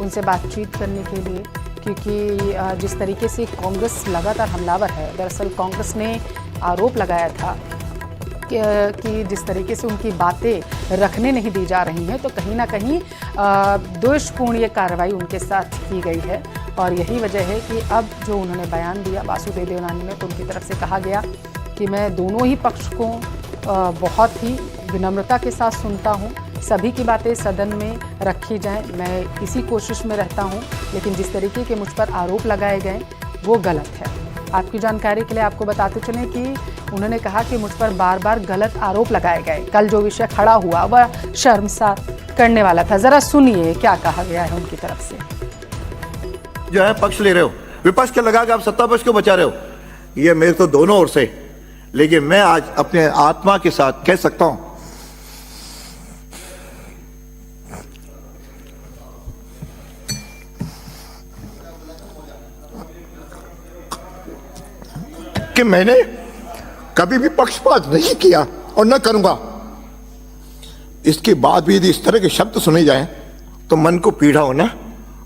उनसे बातचीत करने के लिए, क्योंकि जिस तरीके से कांग्रेस लगातार हमलावर है। दरअसल कांग्रेस ने आरोप लगाया था कि जिस तरीके से उनकी बातें रखने नहीं दी जा रही हैं, तो कहीं ना कहीं द्वेषपूर्ण ये कार्रवाई उनके साथ की गई है। और यही वजह है कि अब जो उन्होंने बयान दिया वासुदेव देवनानी ने, तो उनकी तरफ से कहा गया कि मैं दोनों ही पक्ष को बहुत ही विनम्रता के साथ सुनता हूँ, सभी की बातें सदन में रखी जाएं, मैं इसी कोशिश में रहता हूँ, लेकिन जिस तरीके के मुझ पर आरोप लगाए गए वो गलत है। आपकी जानकारी के लिए आपको बताते चलें कि उन्होंने कहा कि मुझ पर बार बार गलत आरोप लगाए गए। कल जो विषय खड़ा हुआ वह शर्मसार करने वाला था। जरा सुनिए क्या कहा गया है उनकी तरफ से। जो है पक्ष ले रहे हो, विपक्ष के लगा के आप सत्ता पक्ष को बचा रहे हो, ये मेरे तो दोनों ओर से, लेकिन मैं आज अपने आत्मा के साथ कह सकता हूं कि मैंने कभी भी पक्षपात नहीं किया और न करूंगा। इसके बाद भी यदि इस तरह के शब्द सुने जाएं तो मन को पीड़ा होना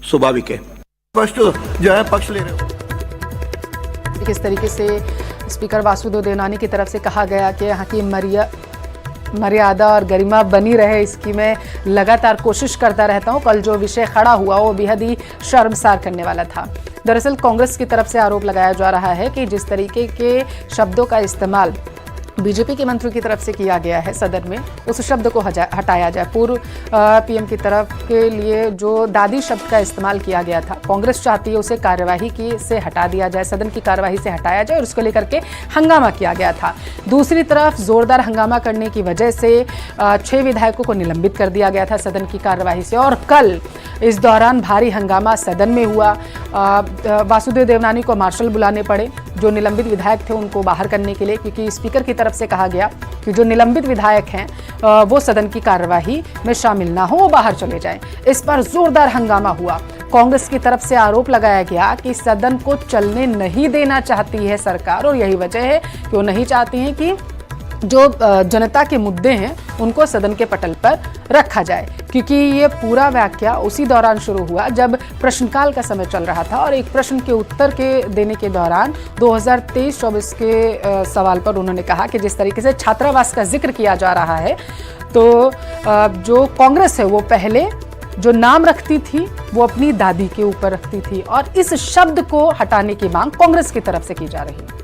स्वाभाविक है। स्पष्ट जो है पक्ष ले रहे हो। किस तरीके से स्पीकर वासुदेव देवनानी की तरफ से कहा गया कि यहाँ की मर्यादा और गरिमा बनी रहे, इसकी मैं लगातार कोशिश करता रहता हूँ। कल जो विषय खड़ा हुआ वो बेहद ही शर्मसार करने वाला था। दरअसल कांग्रेस की तरफ से आरोप लगाया जा रहा है कि जिस तरीके के शब्दों का इस्तेमाल बीजेपी के मंत्री की तरफ से किया गया है सदन में, उस शब्द को हटाया जाए। पूर्व पीएम की तरफ के लिए जो दादी शब्द का इस्तेमाल किया गया था, कांग्रेस चाहती है उसे कार्यवाही से हटा दिया जाए, सदन की कार्यवाही से हटाया जाए, और उसको लेकर के हंगामा किया गया था। दूसरी तरफ जोरदार हंगामा करने की वजह से 6 विधायकों को निलंबित कर दिया गया था सदन की कार्यवाही से। और कल इस दौरान भारी हंगामा सदन में हुआ। वासुदेव देवनानी को मार्शल बुलाने पड़े, जो निलंबित विधायक थे उनको बाहर करने के लिए, क्योंकि स्पीकर की तरफ से कहा गया कि जो निलंबित विधायक हैं वो सदन की कार्यवाही में शामिल ना हो, वो बाहर चले जाएं। इस पर जोरदार हंगामा हुआ। कांग्रेस की तरफ से आरोप लगाया गया कि सदन को चलने नहीं देना चाहती है सरकार, और यही वजह है कि वो नहीं चाहती है कि जो जनता के मुद्दे हैं उनको सदन के पटल पर रखा जाए। क्योंकि ये पूरा वाकया उसी दौरान शुरू हुआ जब प्रश्नकाल का समय चल रहा था, और एक प्रश्न के उत्तर के देने के दौरान 2023-24 के सवाल पर उन्होंने कहा कि जिस तरीके से छात्रावास का जिक्र किया जा रहा है, तो जो कांग्रेस है वो पहले जो नाम रखती थी वो अपनी दादी के ऊपर रखती थी, और इस शब्द को हटाने की मांग कांग्रेस की तरफ से की जा रही है।